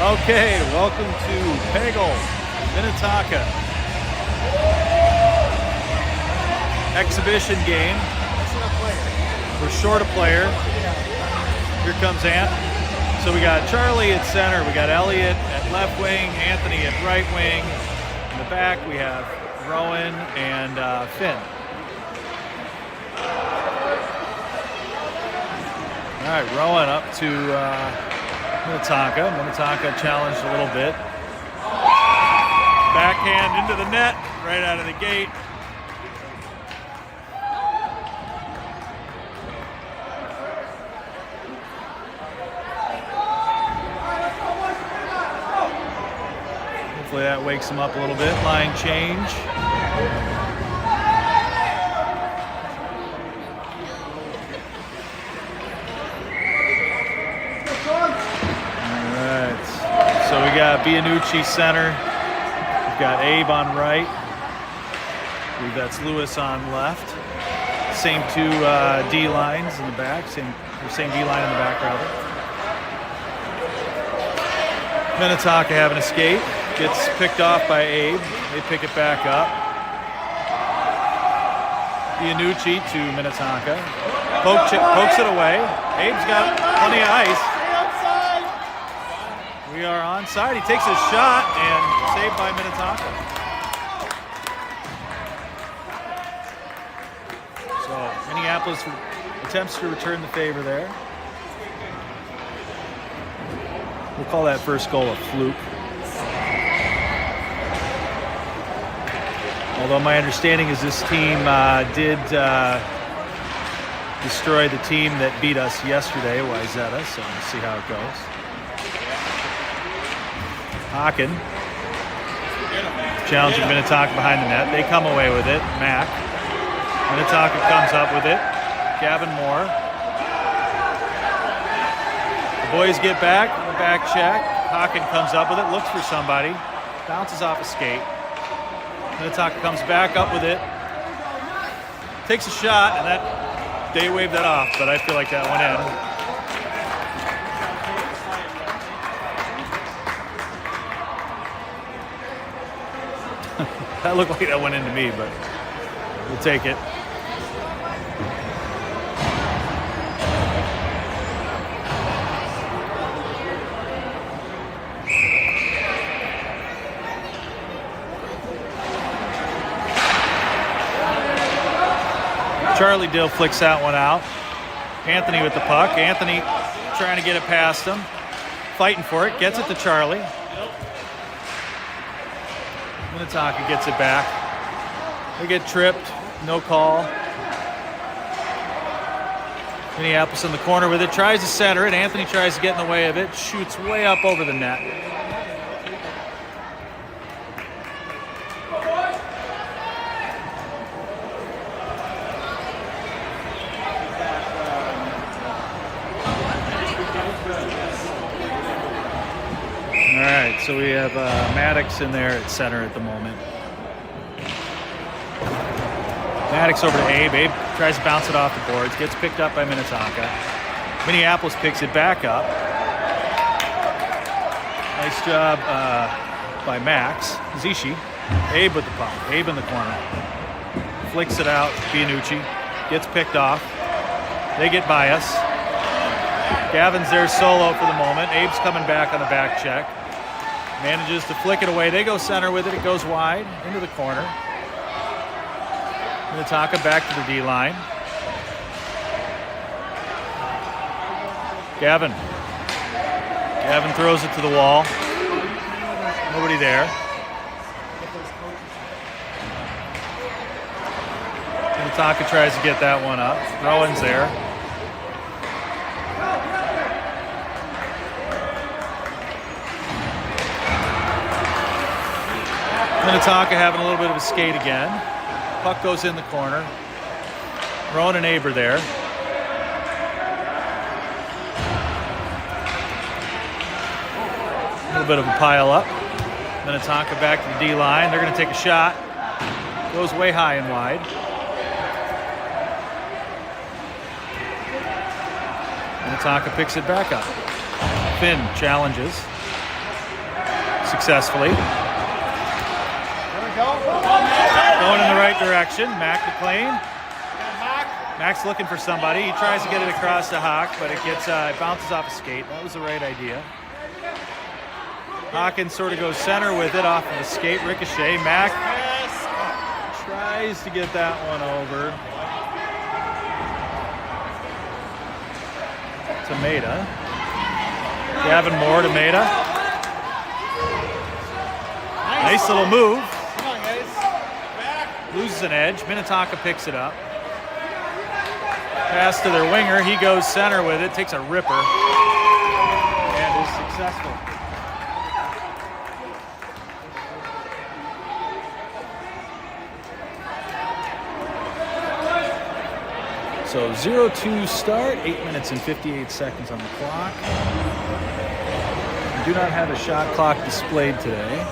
Okay, welcome to Peggle, Minnetonka. Exhibition game. We're short a player. Here comes Ant. So we got Charlie at center. We got Elliot at left wing, Anthony at right wing. In the back we have Rowan and Finn. All right, Rowan up to Minnetonka. Minnetonka challenged a little bit. Backhand into the net, right out of the gate. Hopefully that wakes him up a little bit. Line change. So we got Bianucci center. We've got Abe on right. I believe that's Lewis on left. Same two D lines in the back. Same D line in the back, rather. Minnetonka having a skate. Gets picked off by Abe. They pick it back up. Bianucci to Minnetonka. Pokes it away. Abe's got plenty of ice. We are onside. He takes a shot and saved by Minnetonka. So Minneapolis attempts to return the favor there. We'll call that first goal a fluke. Although my understanding is this team did destroy the team that beat us yesterday, Wyzetta, so we'll see how it goes. Hawken challenging Minnetonka behind the net. They come away with it. Mack. Minnetonka comes up with it. Gavin Moore. The boys get back. The back check. Hawken comes up with it. Looks for somebody. Bounces off a skate. Minnetonka comes back up with it. Takes a shot, and that they waved that off, but I feel like that went in. That looked like that went into me, but we'll take it. Charlie Dill flicks that one out. Anthony with the puck. Anthony trying to get it past him. Fighting for it. Gets it to Charlie. Minnetonka gets it back. They get tripped. No call. Minneapolis in the corner with it. Tries to center it. Anthony tries to get in the way of it. Shoots way up over the net. All right, so we have Maddox in there at center at the moment. Maddox over to Abe. Abe tries to bounce it off the boards. Gets picked up by Minnetonka. Minneapolis picks it back up. Nice job by Max. Zishi. Abe with the puck. Abe in the corner. Flicks it out. Bianucci. Gets picked off. They get by us. Gavin's there solo for the moment. Abe's coming back on the back check. Manages to flick it away. They go center with it. It goes wide into the corner. Minnetonka back to the D line. Gavin. Gavin throws it to the wall. Nobody there. Minnetonka tries to get that one up. Rowan's there. Minnetonka having a little bit of a skate again. Puck goes in the corner. Rowan and Abe are there. A little bit of a pile up. Minnetonka back to the D line. They're going to take a shot. Goes way high and wide. Minnetonka picks it back up. Finn challenges. successfully. Going in the right direction. Mac McLean. Mac's looking for somebody. He tries to get it across to Hawk, but it bounces off a skate. That was the right idea. Hawkins sort of goes center with it off of the skate ricochet. Mac tries to get that one over to Maida. Gavin Moore to Maida. Nice little move. Loses an edge. Minnetonka picks it up. Pass to their winger. He goes center with it. Takes a ripper. And is successful. So 0-2 start. 8 minutes and 58 seconds on the clock. We do not have a shot clock displayed today.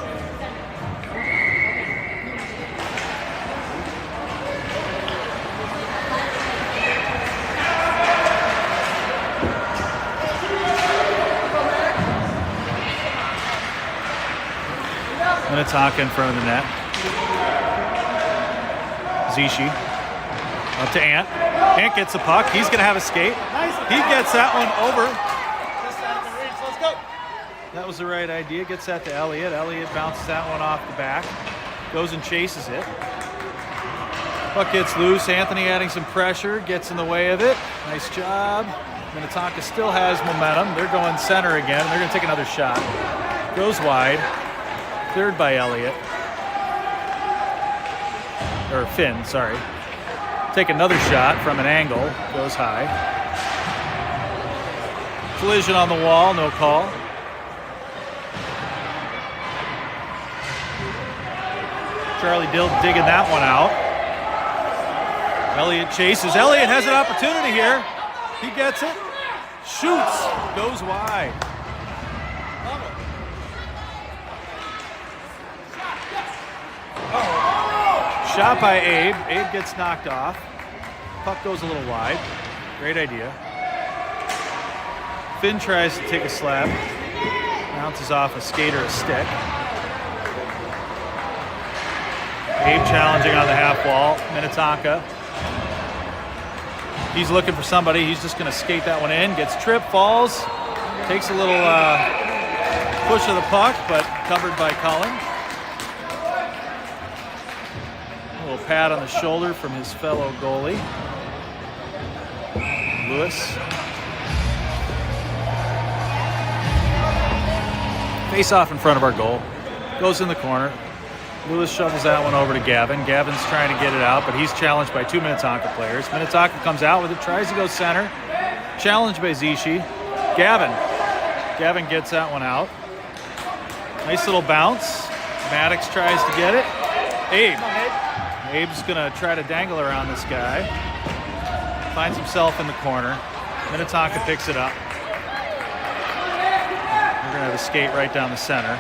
Minnetonka in front of the net. Zishi up to Ant. Ant gets the puck. He's going to have a skate. He gets that one over. Let's go. That was the right idea. Gets that to Elliott. Elliott bounces that one off the back. Goes and chases it. Puck gets loose. Anthony adding some pressure. Gets in the way of it. Nice job. Minnetonka still has momentum. They're going center again. They're going to take another shot. Goes wide. Cleared by Elliott. Or Finn, sorry. Take another shot from an angle. Goes high. Collision on the wall, no call. Charlie Dill digging that one out. Elliott chases. Elliott has an opportunity here. He gets it. Shoots. Goes wide. Shot by Abe. Abe gets knocked off. Puck goes a little wide. Great idea. Finn tries to take a slap. Bounces off a skate or a stick. Abe challenging on the half wall. Minnetonka. He's looking for somebody. He's just going to skate that one in. Gets tripped, falls. Takes a little push of the puck, but covered by Cullen. A little pat on the shoulder from his fellow goalie. Lewis. Face off in front of our goal. Goes in the corner. Lewis shovels that one over to Gavin. Gavin's trying to get it out, but he's challenged by two Minnetonka players. Minnetonka comes out with it, tries to go center. Challenged by Zishi. Gavin gets that one out. Nice little bounce. Maddox tries to get it. Abe's gonna try to dangle around this guy. Finds himself in the corner. Minnetonka picks it up. We're gonna have a skate right down the center.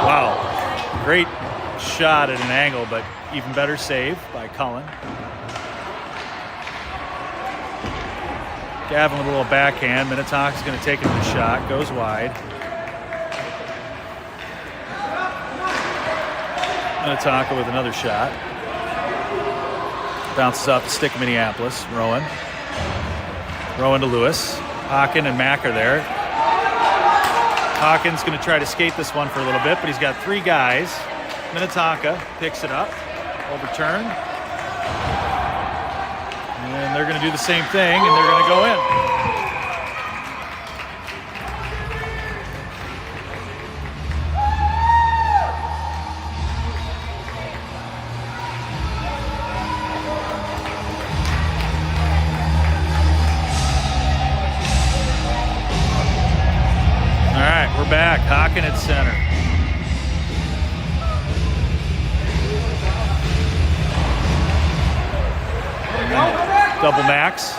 Wow, great shot at an angle, but even better save by Cullen. Gavin with a little backhand. Minnetonka's going to take another shot. Goes wide. Minnetonka with another shot. Bounces off the stick of Minneapolis. Rowan to Lewis. Hawken and Mack are there. Hawkins going to try to skate this one for a little bit, but he's got three guys. Minnetonka picks it up. Overturned. And they're going to do the same thing, and they're going to go in. All right, we're back. Hawken at center. Double Max.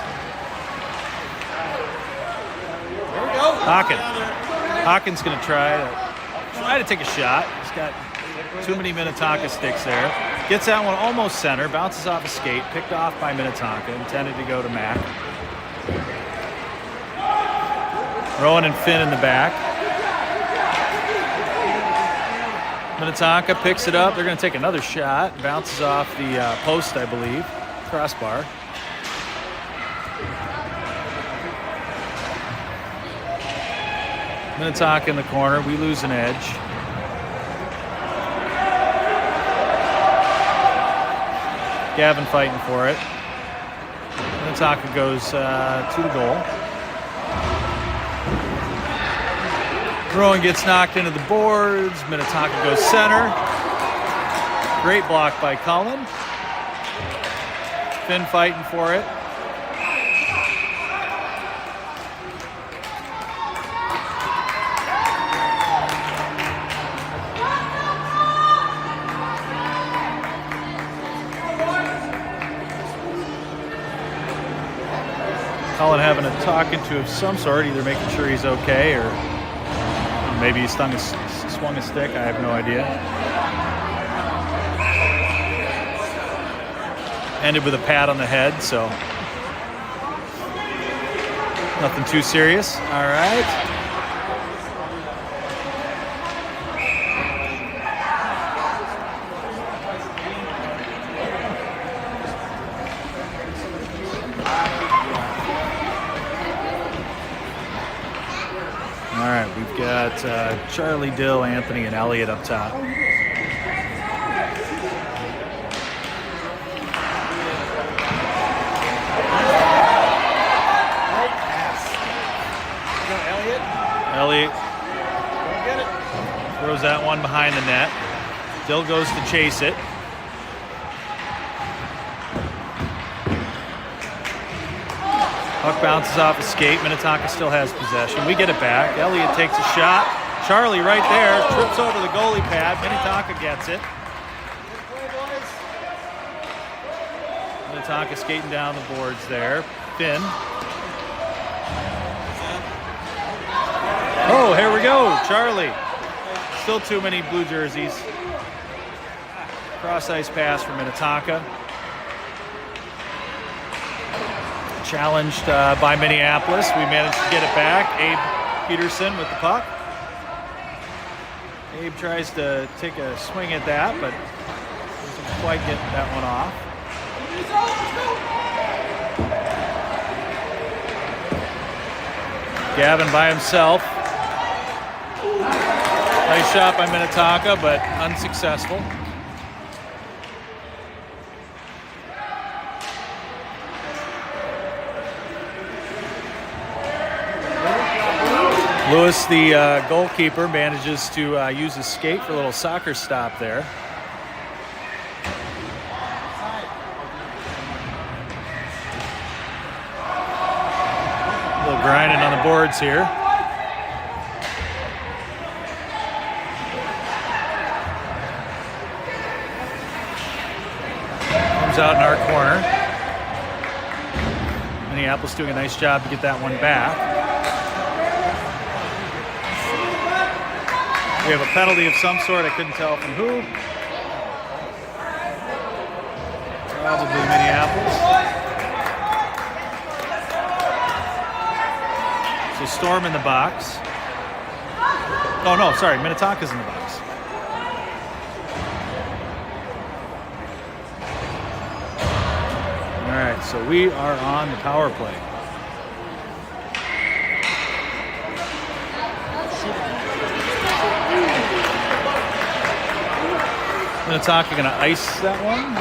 There we go. Hawken's going to try to take a shot. He's got too many Minnetonka sticks there. Gets that one almost center. Bounces off a skate. Picked off by Minnetonka. Intended to go to Mac. Rowan and Finn in the back. Minnetonka picks it up. They're going to take another shot. Bounces off the post, I believe. Crossbar. Minnetonka in the corner. We lose an edge. Gavin fighting for it. Minnetonka goes to the goal. Rowan gets knocked into the boards. Minnetonka goes center. Great block by Cullen. Finn fighting for it. Cullen having a talking to of some sort, either making sure he's okay or maybe he swung a stick. I have no idea. Ended with a pat on the head, so nothing too serious. All right. All right, we've got Charlie, Dill, Anthony, and Elliott up top. Elliott throws that one behind the net. Dill goes to chase it. Puck bounces off a skate. Minnetonka still has possession. We get it back. Elliott takes a shot. Charlie right there. Trips over the goalie pad. Minnetonka gets it. Minnetonka skating down the boards there. Finn. Oh, here we go. Charlie. Still too many blue jerseys. Cross-ice pass for Minnetonka. Challenged by Minneapolis. We managed to get it back. Abe Peterson with the puck. Abe tries to take a swing at that, but doesn't quite get that one off. Gavin by himself. Nice shot by Minnetonka, but unsuccessful. Lewis, the goalkeeper, manages to use his skate for a little soccer stop there. A little grinding on the boards here. Comes out in our corner. Minneapolis doing a nice job to get that one back. We have a penalty of some sort. I couldn't tell from who. Probably Minneapolis. So Storm in the box. Oh no, sorry, Minnetonka's in the box. All right, so we are on the power play. Minnetonka going to ice that one.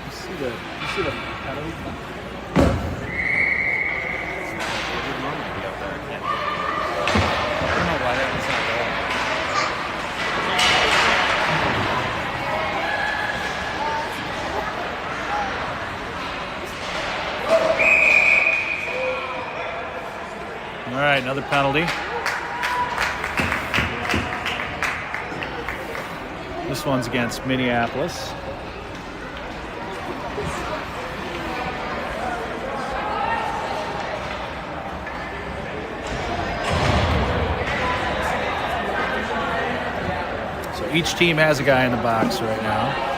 You see the penalty? All right, another penalty. This one's against Minneapolis. So each team has a guy in the box right now.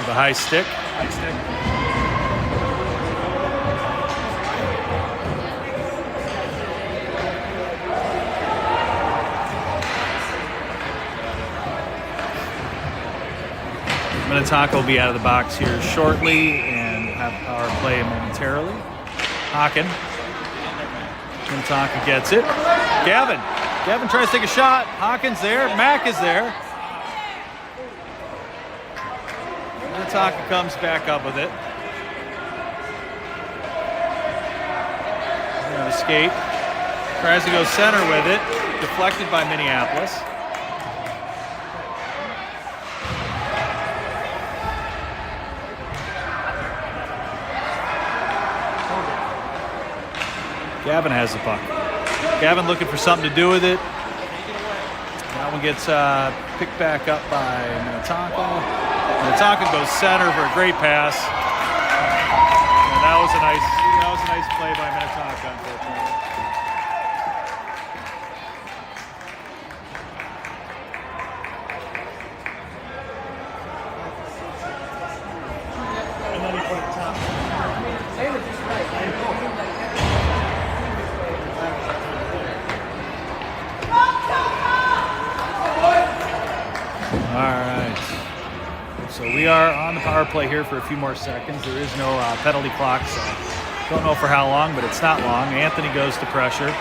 The high stick. Minnetonka will be out of the box here shortly and have power play momentarily. Hawken. Minnetonka gets it. Gavin tries to take a shot. Hawken's there. Mack is there. Minnetonka comes back up with it. Escape. Tries to go center with it. Deflected by Minneapolis. Gavin has the puck. Gavin looking for something to do with it. That one gets picked back up by Minnetonka. Minnetonka goes center for a great pass. And that was a nice play by Minnetonka, unfortunately. And then he put it top. All right. So we are on the power play here for a few more seconds. There is no penalty clock, so don't know for how long, but it's not long. Anthony goes to pressure.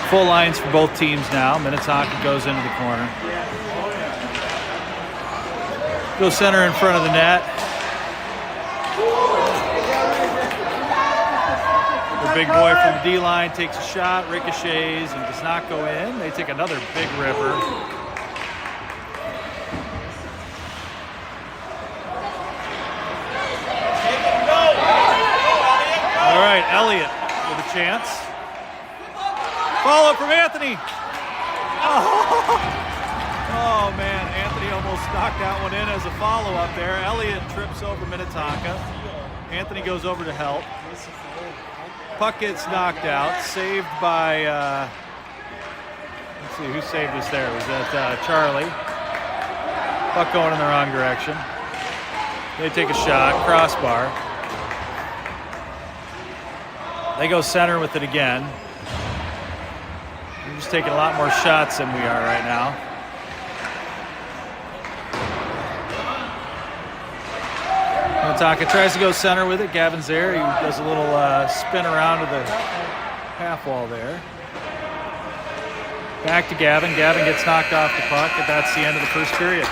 Full lines for both teams now. Minnetonka goes into the corner. Goes center in front of the net. The big boy from the D-line takes a shot, ricochets, and does not go in. They take another big ripper. All right, Elliott with a chance. Follow-up from Anthony. Oh, man, Anthony almost knocked that one in as a follow-up there. Elliott trips over Minnetonka. Anthony goes over to help. Puck gets knocked out, saved by, let's see, who saved us there? Was that Charlie? Puck going in the wrong direction. They take a shot, crossbar. They go center with it again. We're just taking a lot more shots than we are right now. Minnetonka tries to go center with it. Gavin's there. He does a little spin around to the half wall there. Back to Gavin. Gavin gets knocked off the puck, and that's the end of the first period.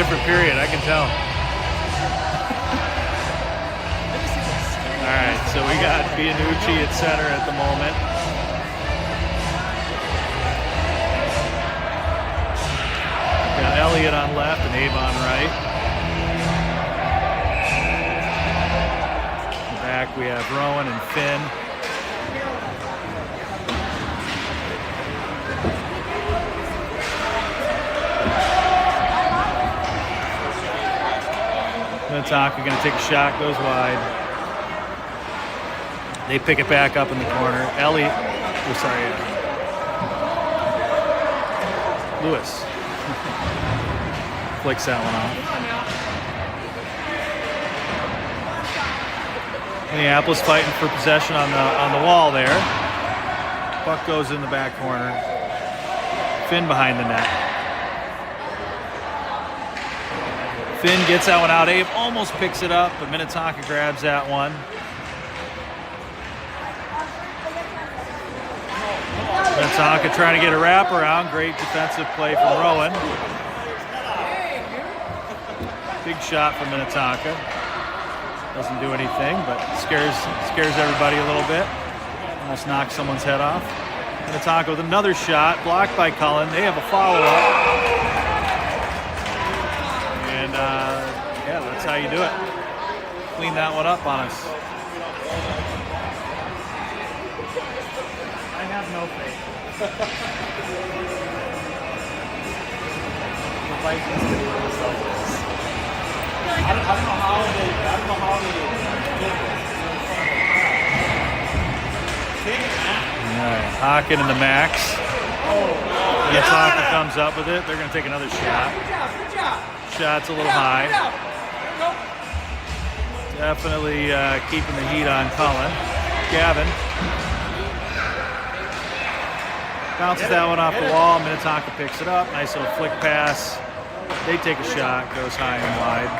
different period, I can tell. All right, so we got Bianucci at center at the moment. Got Elliott on left and Abe on right. In the back we have Rowan and Finn. Minnetonka going to take a shot, goes wide. They pick it back up in the corner. Elliott, Lewis flicks that one off. Minneapolis fighting for possession on the wall there. Puck goes in the back corner. Finn behind the net. Finn gets that one out. Abe almost picks it up, but Minnetonka grabs that one. Minnetonka trying to get a wraparound. Great defensive play from Rowan. Big shot from Minnetonka. Doesn't do anything, but scares everybody a little bit. Almost knocks someone's head off. Minnetonka with another shot, blocked by Cullen. They have a follow-up. And yeah, that's how you do it. Clean that one up on us. I have no faith. The Vikings can do this like this. I don't know how they did All right, Hawken and the Max. Minnetonka comes up with it. They're going to take another shot. Good job. Shot's a little high. Definitely keeping the heat on Cullen. Gavin bounces that one off the wall. Minnetonka picks it up. Nice little flick pass. They take a shot. Goes high and wide.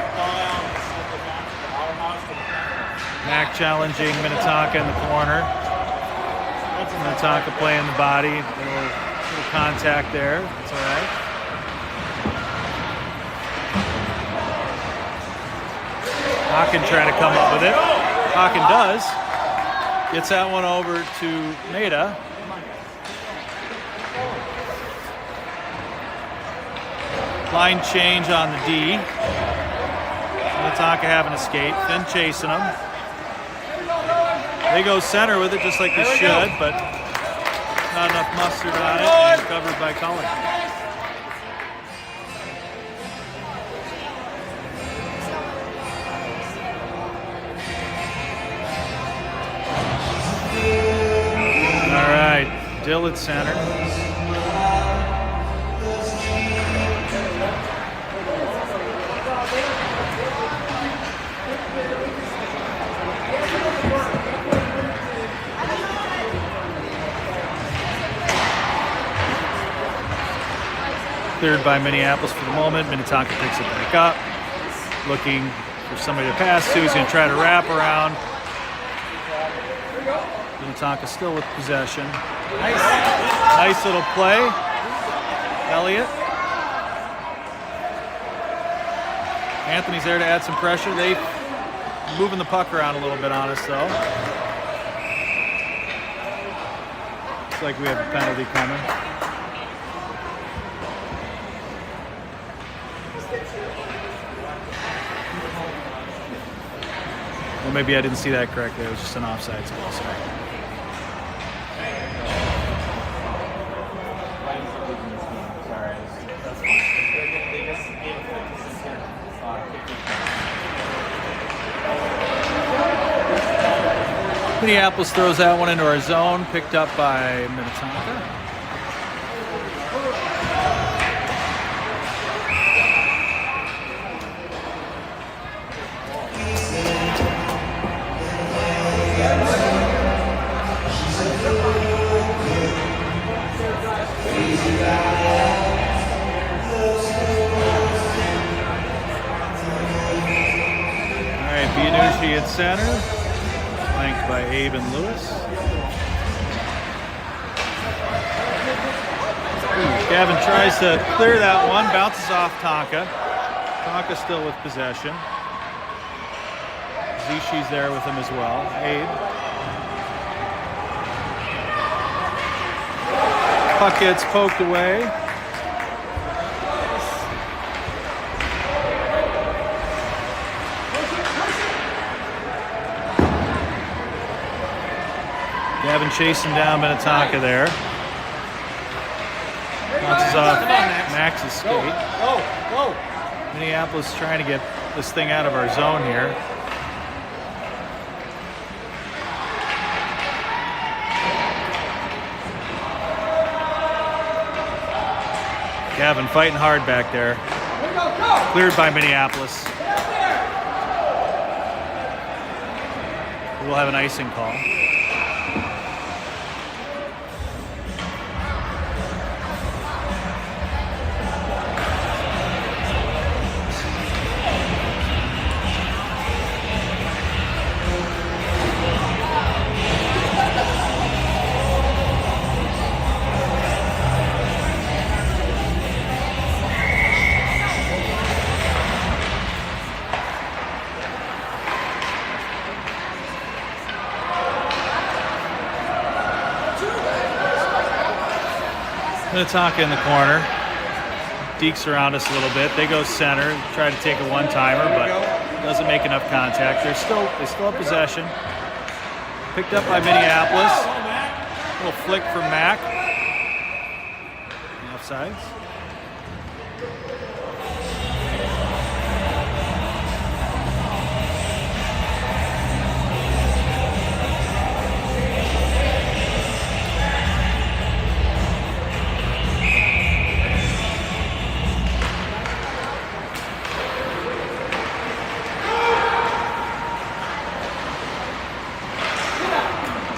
Mac challenging Minnetonka in the corner. Minnetonka playing the body. Little contact there. That's all right. Hawken trying to come up with it. Hawken does. Gets that one over to Maida. Line change on the D. Minnetonka having a skate. Finn chasing them. They go center with it just like they should, but not enough mustard on it. And covered by Cullen. All right, Dill at center. Cleared by Minneapolis for the moment. Minnetonka picks it back up. Looking for somebody to pass to. He's going to try to wrap around. Minnetonka still with possession. Nice little play. Elliott. Anthony's there to add some pressure. They moving the puck around a little bit on us though. Looks like we have a penalty coming. Well, maybe I didn't see that correctly. It was just an offsides goal. Sorry. Minneapolis throws that one into our zone, picked up by Minnetonka. All right, Bianucci at center. Flanked by Abe and Lewis. Gavin tries to clear that one, bounces off Tonka. Minnetonka still with possession. Zishi's there with him as well. Abe. Puck gets poked away. Gavin chasing down Minnetonka there. Bounces off Max's skate. Go. Minneapolis trying to get this thing out of our zone here. Gavin fighting hard back there. Cleared by Minneapolis. We'll have an icing call. Minnetonka in the corner. Dekes around us a little bit. They go center, try to take a one-timer, but doesn't make enough contact. They still have possession. Picked up by Minneapolis. Little flick from Mac. Offsides.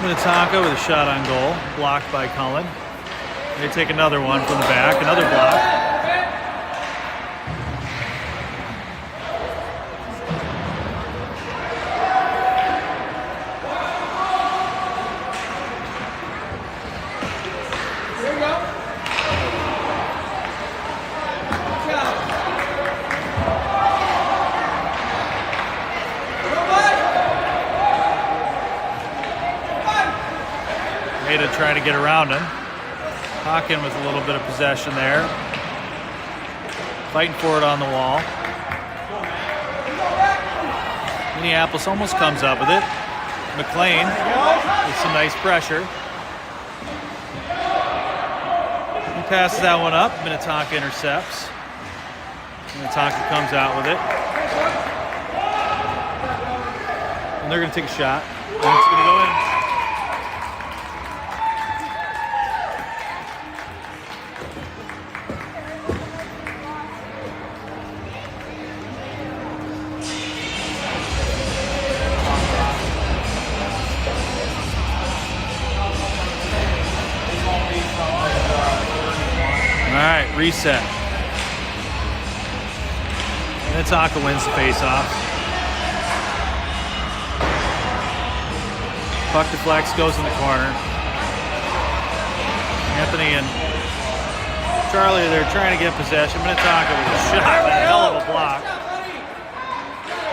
Minnetonka with a shot on goal, blocked by Cullen. They take another one from the back, another block. To try to get around him. Hawken with a little bit of possession there. Fighting for it on the wall. Minneapolis almost comes up with it. McLean with some nice pressure. He passes that one up. Minnetonka intercepts. Minnetonka comes out with it. And they're going to take a shot. And it's going to go in. Reset. Minnetonka wins the face-off. Puck deflects, goes in the corner. Anthony and Charlie, they're trying to get possession. Minnetonka with a shot, a hell of a block.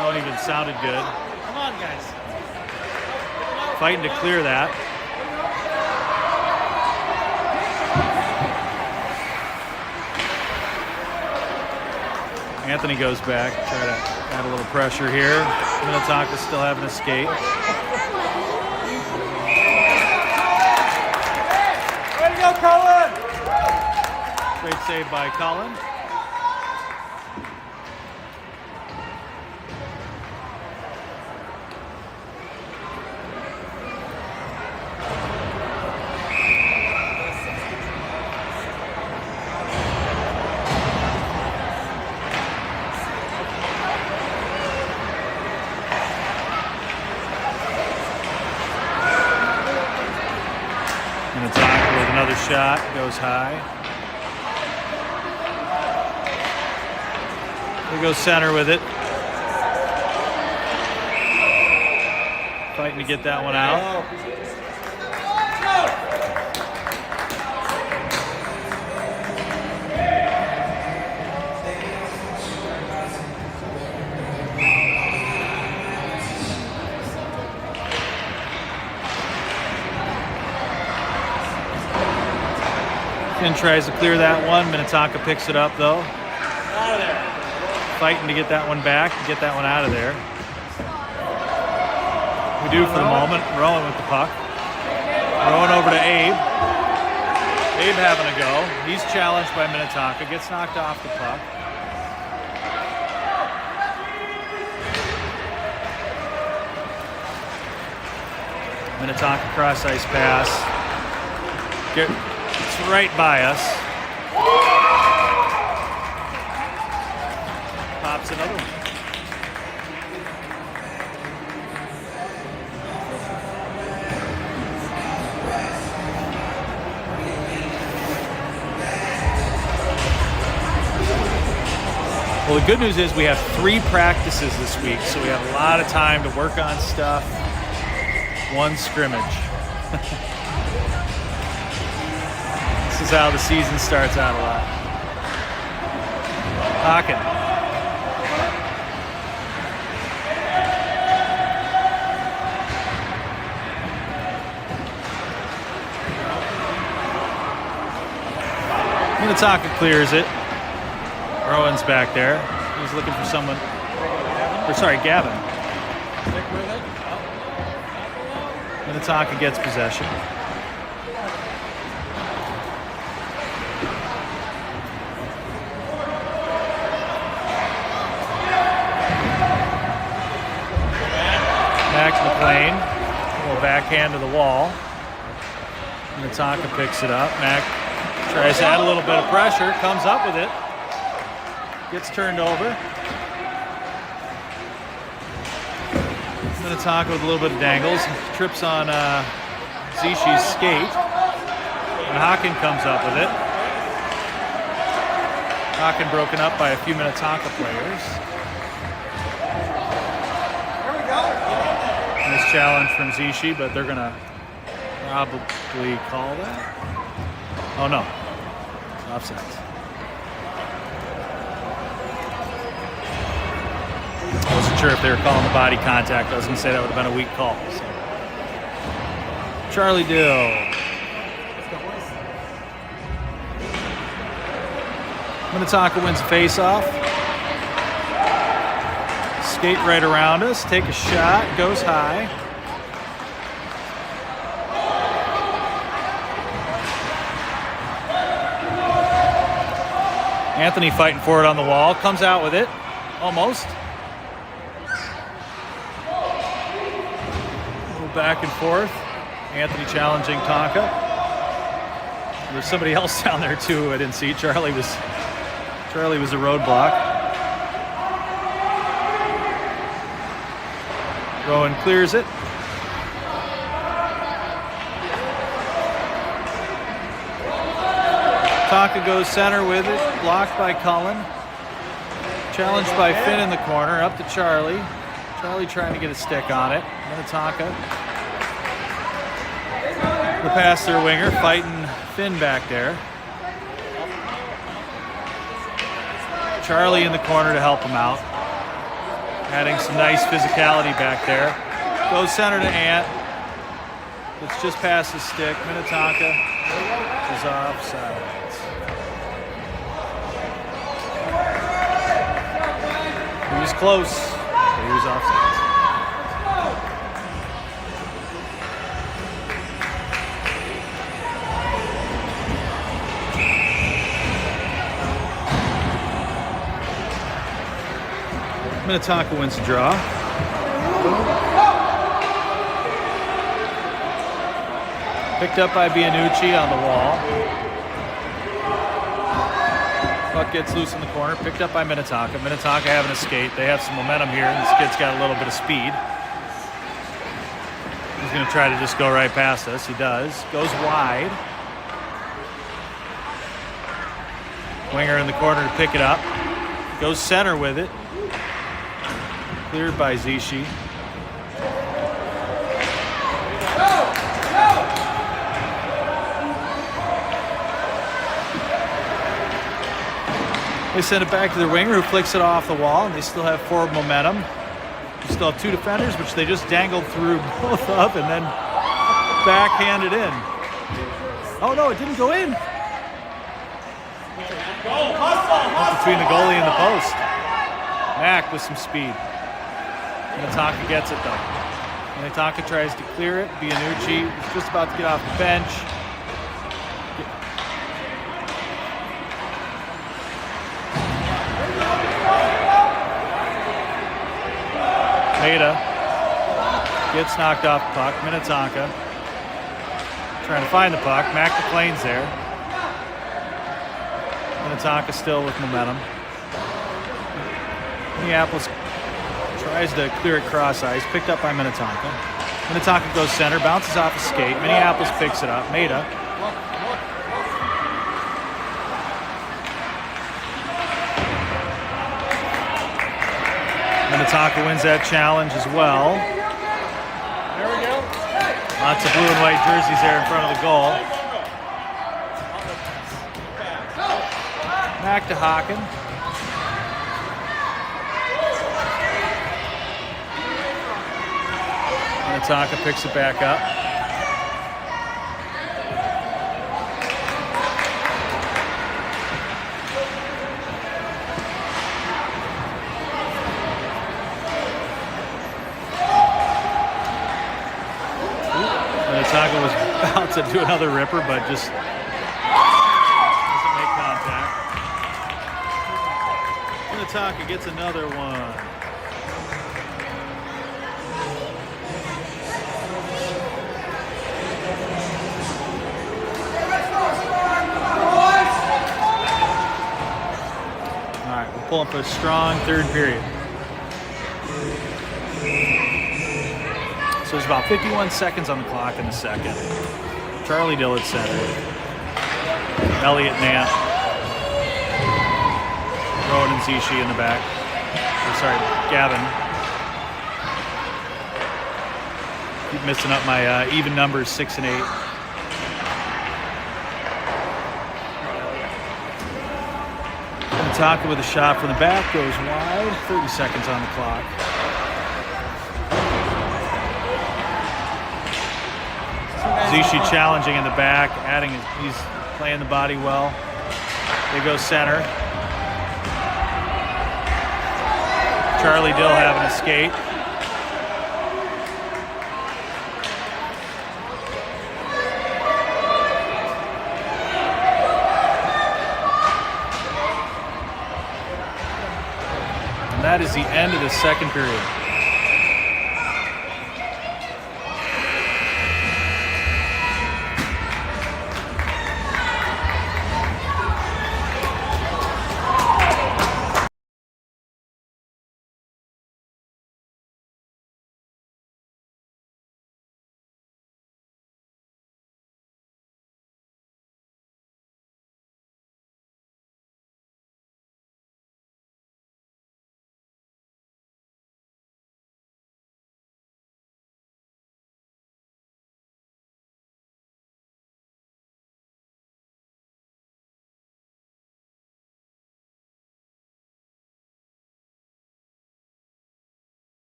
Don't even sounded good. Come on, guys. Fighting to clear that. Anthony goes back, try to add a little pressure here. Minnetonka still having a skate. Way to go, Cullen! Great save by Cullen. Minnetonka with another shot, goes high. They go center with it. Fighting to get that one out. Finn tries to clear that one. Minnetonka picks it up though. Out of there. Fighting to get that one back, get that one out of there. We do for the moment. Rowan with the puck. Rowan over to Abe. Abe having a go. He's challenged by Minnetonka. Gets knocked off the puck. Minnetonka cross ice pass. It's right by us. Pops another one. Well, the good news is we have 3 practices this week, so we have a lot of time to work on stuff. 1 scrimmage. This is how the season starts out a lot. Hawken. Minnetonka clears it. Rowan's back there. He's looking for someone. Or sorry, Gavin. Minnetonka gets possession. Max McLean. A little backhand to the wall. Minnetonka picks it up. Mac tries to add a little bit of pressure. Comes up with it. Gets turned over. Minnetonka with a little bit of dangles. Trips on Zishi's skate. And Hawken comes up with it. Hawken broken up by a few Minnetonka players. Nice challenge from Zishi, but they're going to probably call that. Oh, no. Offside. I wasn't sure if they were calling the body contact. I was going to say that would have been a weak call. So. Charlie Dill. Minnetonka wins a face-off. Skate right around us. Take a shot. Goes high. Anthony fighting for it on the wall. Comes out with it. Almost. Back and forth. Anthony challenging Tonka. There's somebody else down there too I didn't see. Charlie was a roadblock. Rowan clears it. Tonka goes center with it. Blocked by Cullen. Challenged by Finn in the corner. Up to Charlie. Charlie trying to get a stick on it. Minnetonka. The pass their winger, fighting Finn back there. Charlie in the corner to help him out. Adding some nice physicality back there. Goes center to Ant. It's just past his stick. Minnetonka is offside. He was close, but he was offside. Minnetonka wins the draw. Picked up by Bianucci on the wall. Puck gets loose in the corner. Picked up by Minnetonka. Minnetonka having a skate. They have some momentum here. This kid's got a little bit of speed. He's going to try to just go right past us. He does. Goes wide. Winger in the corner to pick it up. Goes center with it. Cleared by Zishi. They send it back to their winger who flicks it off the wall, and they still have forward momentum. They still have 2 defenders, which they just dangled through both up and then backhanded in. Oh no, it didn't go in. Between the goalie and the post. Mack with some speed. Minnetonka gets it though. Minnetonka tries to clear it. Bianucci is just about to get off the bench. Maida gets knocked off the puck. Minnetonka trying to find the puck. Mack McLean's there. Minnetonka still with momentum. Minneapolis tries to clear it cross ice. Picked up by Minnetonka. Minnetonka goes center. Bounces off a skate. Minneapolis picks it up. Maida. Minnetonka wins that challenge as well. There we go. Lots of blue and white jerseys there in front of the goal. Back to Hawken. Minnetonka picks it back up. Minnetonka was about to do another ripper, but just doesn't make contact. Minnetonka gets another one. All right, we're pulling for a strong third period. So there's about 51 seconds on the clock in the second. Charlie Dill at center. Elliott Nant. Rowan and Zishi in the back. Oh, sorry, Gavin. Keep missing up my even numbers, 6 and 8. Minnetonka with a shot from the back, goes wide. 30 seconds on the clock. Zishi challenging in the back, he's playing the body well. They go center. Charlie Dill having a skate. And that is the end of the second period.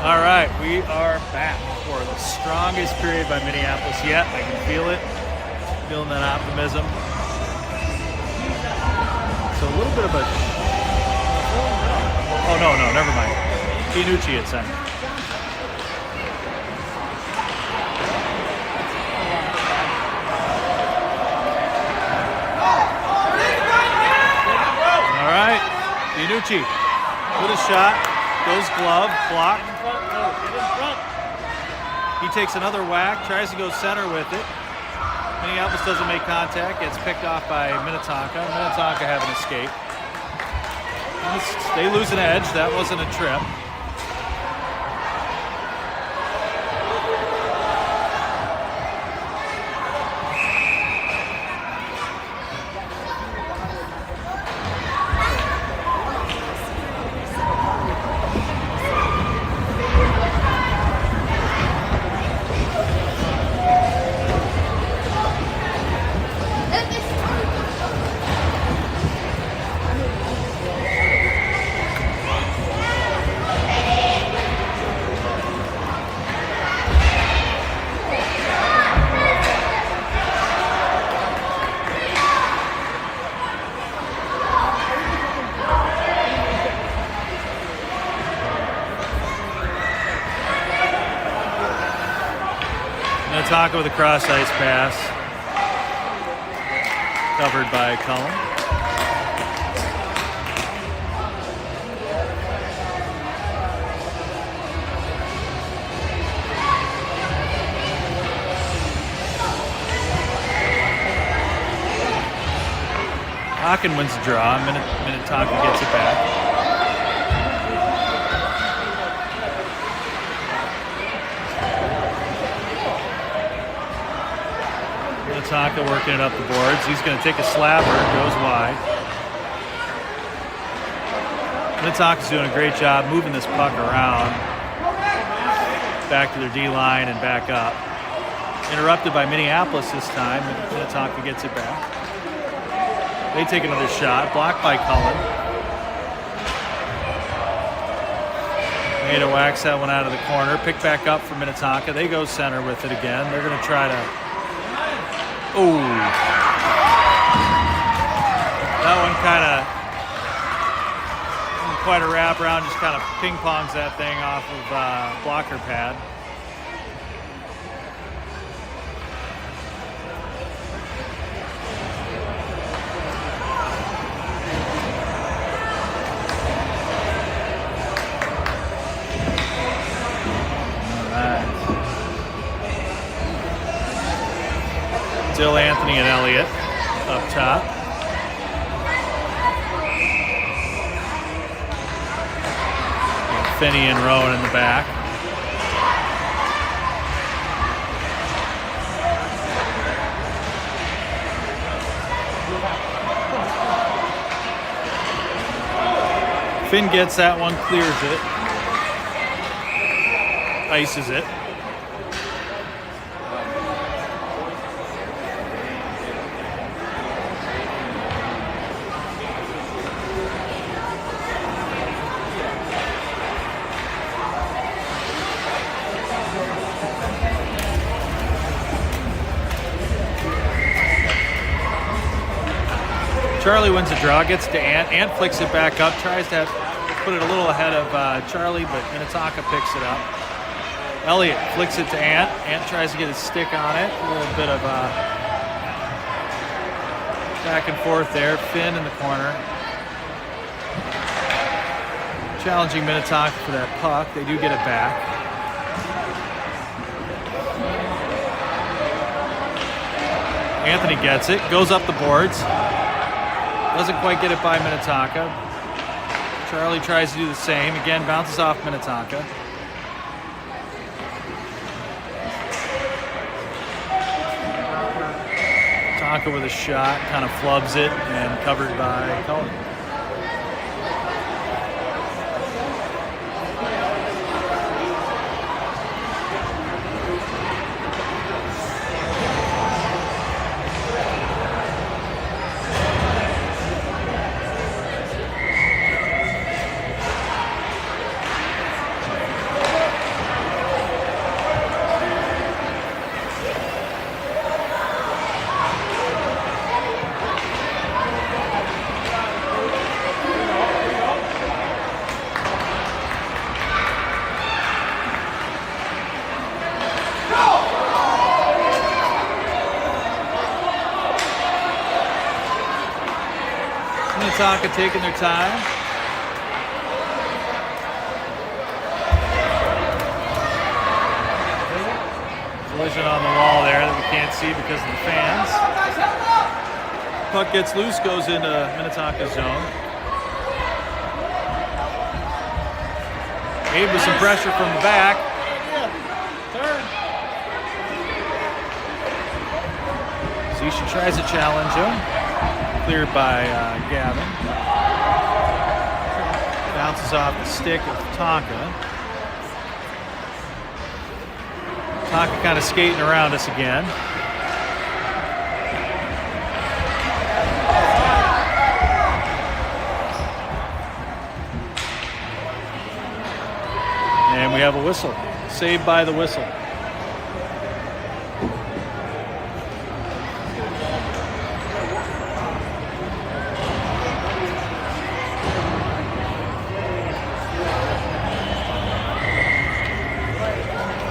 All right, we are back for the strongest period by Minneapolis yet. I can feel it, feeling that optimism. So a little bit of a, oh no, never mind. Bianucci at center. All right, Bianucci with a shot, goes glove, block. He takes another whack, tries to go center with it. Minneapolis doesn't make contact, gets picked off by Minnetonka. Minnetonka having a skate. They lose an edge. That wasn't a trip. Minnetonka with a cross ice pass. Covered by Cullen. Hawken wins the draw. Minnetonka gets it back. Minnetonka working it up the boards. He's going to take a slapper, goes wide. Minnetonka's doing a great job moving this puck around. Back to their D-line and back up. Interrupted by Minneapolis this time. Minnetonka gets it back. They take another shot, blocked by Cullen. Maeda whacks that one out of the corner. Pick back up for Minnetonka. They go center with it again. They're going to try to... Oh, that one kind of quite a wraparound, just kind of ping pongs that thing off of blocker pad. Still Anthony and Elliott up top. And Finney and Rowan in the back. Finn gets that one, clears it. Ices it. Charlie wins the draw, gets to Ant. Ant flicks it back up, tries to put it a little ahead of Charlie, but Minnetonka picks it up. Elliott flicks it to Ant. Ant tries to get his stick on it. A little bit of back and forth there. Finn in the corner. Challenging Minnetonka for that puck. They do get it back. Anthony gets it, goes up the boards. Doesn't quite get it by Minnetonka. Charlie tries to do the same. Again, bounces off Minnetonka. Tonka with a shot, kind of flubs it, and covered by Cullen. Minnetonka taking their time. Collision on the wall there that we can't see because of the fans. Puck gets loose, goes into Minnetonka's zone. Abe with some pressure from the back. Turn. Zishi tries to challenge him. Cleared by Gavin. Bounces off the stick of Tonka. Tonka kind of skating around us again. And we have a whistle. Saved by the whistle.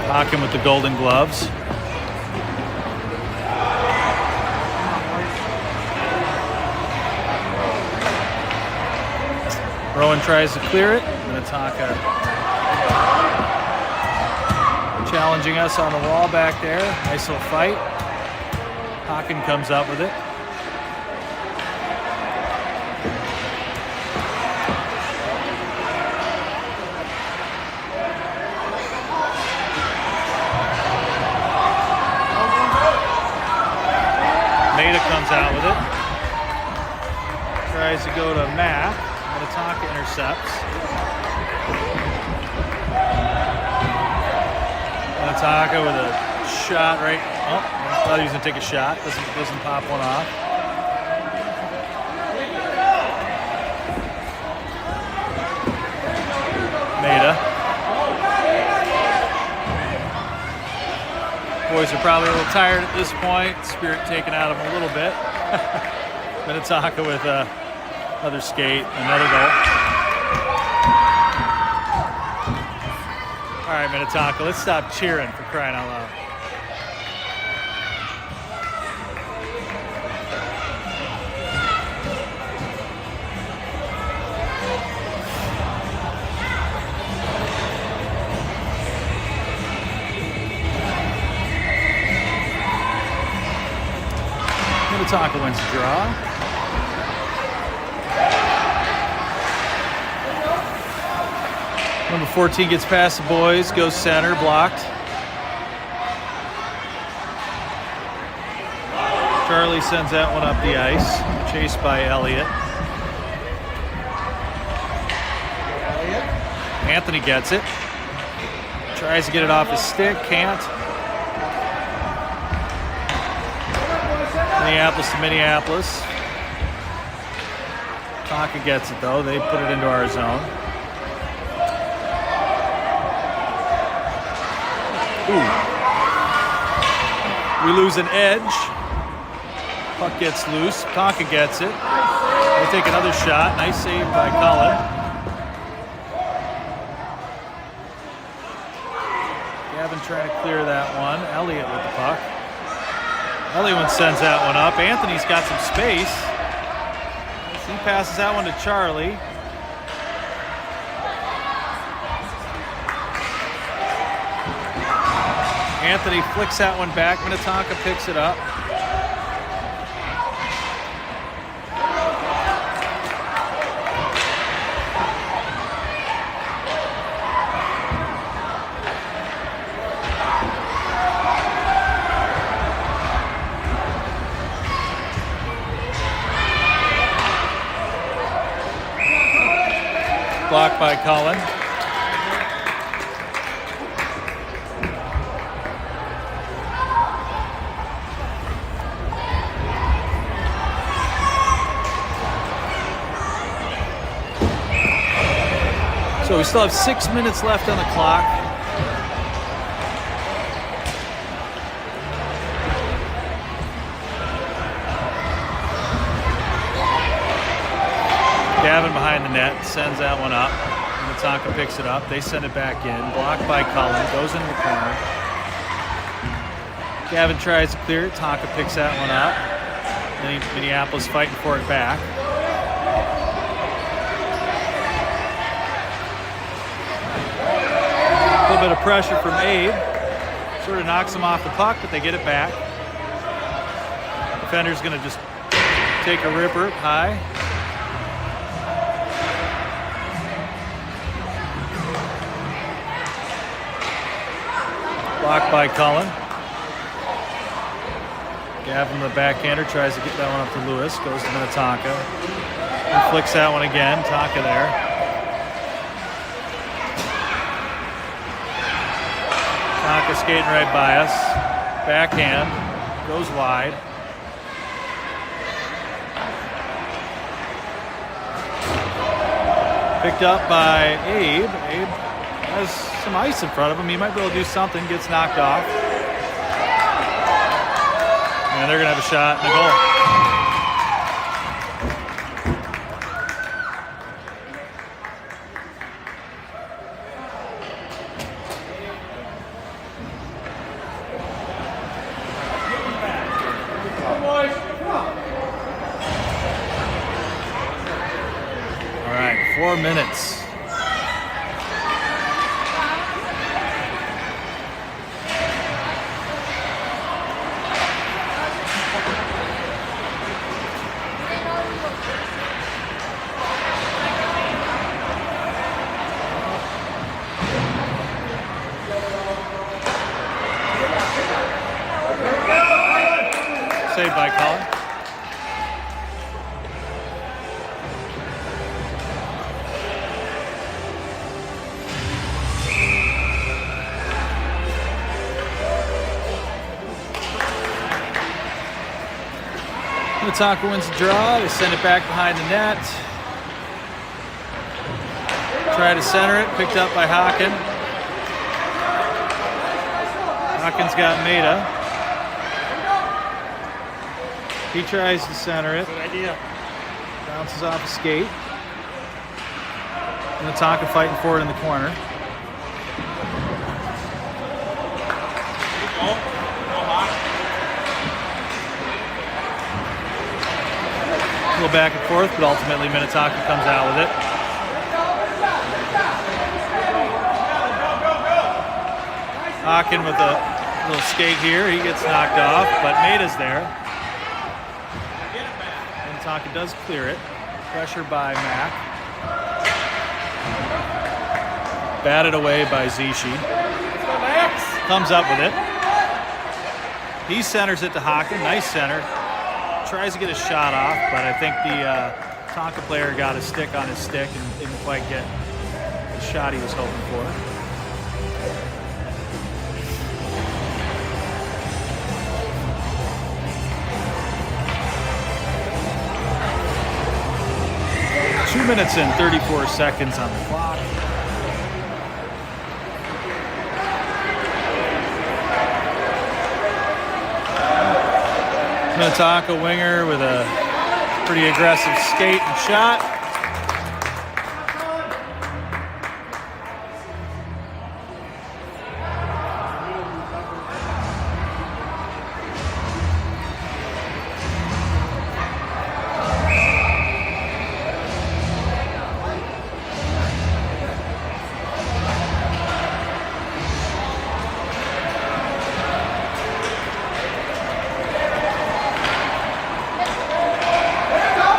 Hockin with the golden gloves. Rowan tries to clear it. Minnetonka challenging us on the wall back there. Nice little fight. Hockin comes up with it. Maida comes out with it. Tries to go to Matt. Minnetonka intercepts. Minnetonka with a shot right. Oh, I thought he was going to take a shot. Doesn't pop one off. Maida. Boys are probably a little tired at this point. Spirit taken out of them a little bit. Minnetonka with another skate, another goal. All right, Minnetonka, let's stop cheering, for crying out loud. Minnetonka wins the draw. Number 14 gets past the boys, goes center, blocked. Charlie sends that one up the ice, chased by Elliott. Anthony gets it. Tries to get it off his stick, can't. Minneapolis to Minneapolis. Tonka gets it though. They put it into our zone. Ooh. We lose an edge. Puck gets loose. Tonka gets it. They take another shot. Nice save by Cullen. Gavin trying to clear that one. Elliott with the puck. Elliott sends that one up. Anthony's got some space. He passes that one to Charlie. Anthony flicks that one back. Minnetonka picks it up. Blocked by Cullen. So we still have 6 minutes left on the clock. Gavin behind the net, sends that one up. Minnetonka picks it up. They send it back in. Blocked by Cullen. Goes into the corner. Gavin tries to clear it. Tonka picks that one up. Minneapolis fighting for it back. A little bit of pressure from Abe. Sort of knocks him off the puck, but they get it back. Defender's going to just take a ripper high. Blocked by Cullen. Gavin, the backhander, tries to get that one up to Lewis. Goes to Minnetonka. He flicks that one again. Tonka there. Tonka skating right by us. Backhand. Goes wide. Picked up by Abe. Abe has some ice in front of him. He might be able to do something. Gets knocked off. And they're going to have a shot and a goal. All right, 4 minutes. Saved by Cullen. Minnetonka wins the draw. They send it back behind the net. Try to center it. Picked up by Hawken. Hawken's got Maida. He tries to center it. Good idea. Bounces off a skate. Minnetonka fighting for it in the corner. A little back and forth, but ultimately Minnetonka comes out with it. Hawken with a little skate here. He gets knocked off, but Maida's there. Minnetonka does clear it. Pressure by Mack. Batted away by Zishi. Comes up with it. He centers it to Hawken. Nice center. Tries to get a shot off, but I think the Tonka player got a stick on his stick and didn't quite get the shot he was hoping for. Two minutes and 34 seconds on the clock. Minnetonka winger with a pretty aggressive skate and shot.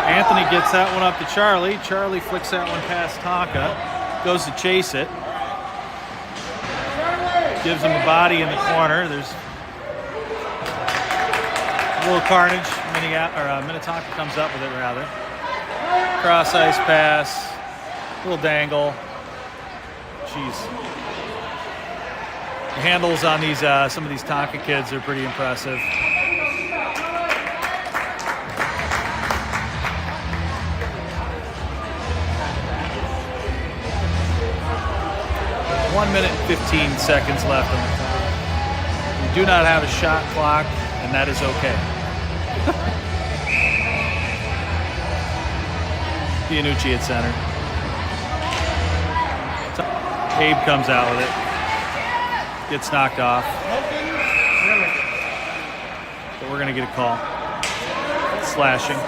Anthony gets that one up to Charlie. Charlie flicks that one past Tonka. Goes to chase it. Gives him a body in the corner. There's a little carnage. Minnetonka comes up with it, rather. Cross ice pass. Little dangle. Jeez. The handles on these some of these Tonka kids are pretty impressive. One minute and 15 seconds left on the clock. We do not have a shot clock, and that is okay. Pianucci at center. Abe comes out with it. Gets knocked off. But we're going to get a call. Slashing.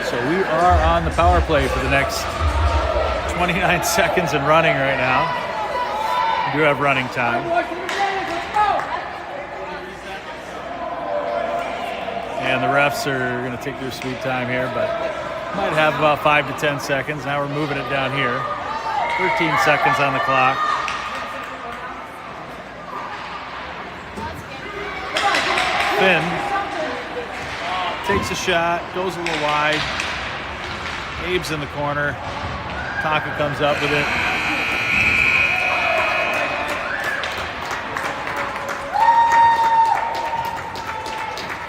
So we are on the power play for the next 29 seconds and running right now. We do have running time. And the refs are going to take their sweet time here, but Might have about 5 to 10 seconds. Now we're moving it down here. 13 seconds on the clock. Finn takes a shot, goes a little wide. Abe's in the corner. Tonka comes up with it.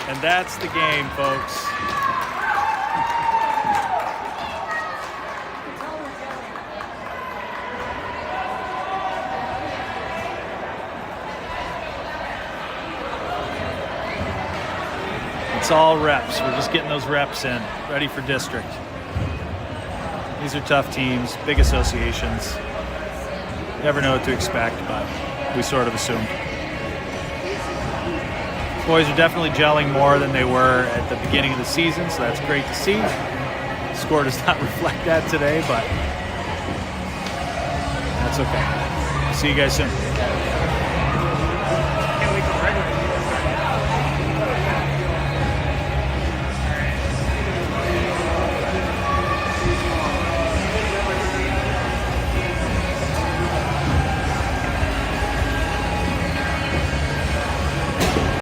And that's the game, folks. It's all reps. We're just getting those reps in, ready for district. These are tough teams, big associations. Never know what to expect, but we sort of assumed. Boys are definitely gelling more than they were at the beginning of the season, so that's great to see. The score does not reflect that today, but that's okay. See you guys soon.